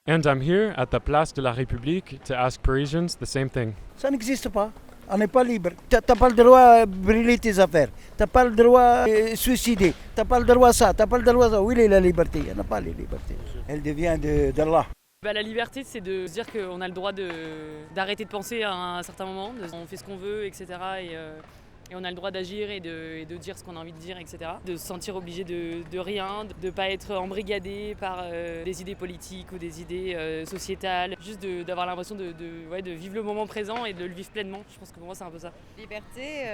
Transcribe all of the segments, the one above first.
And I'm here at the Place de la République to ask Parisians the same thing. Ça n'existe pas. On n'est pas libre. T'as pas le droit de brûler tes affaires. T'as pas le droit de suicider. T'as pas le droit à ça. T'as pas le droit à ça. Où est la liberté? Il n'y en a pas les libertés. Elle devient d'Allah. La liberté, c'est de se dire qu'on a le droit d'arrêter de penser à un certain moment, on fait ce qu'on veut, etc. Et on a le droit d'agir et de dire ce qu'on a envie de dire, etc. De se sentir obligé de rien, de ne pas être embrigadé par des idées politiques ou des idées sociétales. Juste d'avoir l'impression de vivre le moment présent et de le vivre pleinement. Je pense que pour moi, c'est un peu ça. Liberté,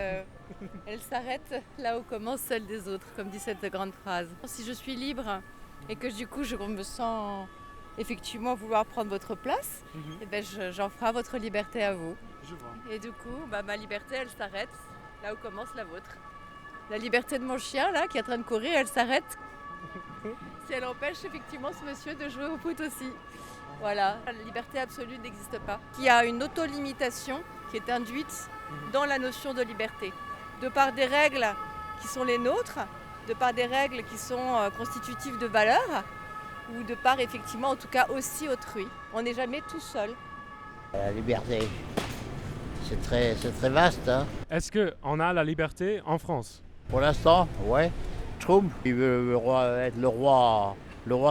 elle s'arrête là où commence celle des autres, comme dit cette grande phrase. Si je suis libre et que du coup je me sens effectivement vouloir prendre votre place, et ben j'en ferai votre liberté à vous. Je vois. Et du coup, ma liberté, elle s'arrête là où commence la vôtre. La liberté de mon chien, là, qui est en train de courir, elle s'arrête si elle empêche effectivement ce monsieur de jouer au foot aussi. Voilà, la liberté absolue n'existe pas. Il y a une auto-limitation qui est induite dans la notion de liberté. De par des règles qui sont les nôtres, de par des règles qui sont constitutives de valeurs, ou de part effectivement en tout cas aussi autrui. On n'est jamais tout seul. La liberté, c'est très vaste. Hein. Est-ce qu'on a la liberté en France? Pour l'instant, ouais. Trump, il veut être le roi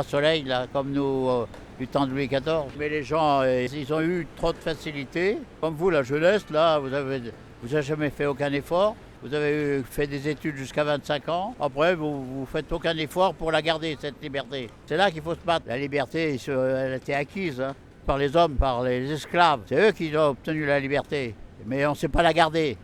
soleil, là, comme nous du temps de Louis XIV. Mais les gens, ils ont eu trop de facilité. Comme vous, la jeunesse, là, vous avez jamais fait aucun effort. Vous avez fait des études jusqu'à 25 ans. Après, vous faites aucun effort pour la garder, cette liberté. C'est là qu'il faut se battre. La liberté, elle a été acquise hein, par les hommes, par les esclaves. C'est eux qui ont obtenu la liberté. Mais on ne sait pas la garder.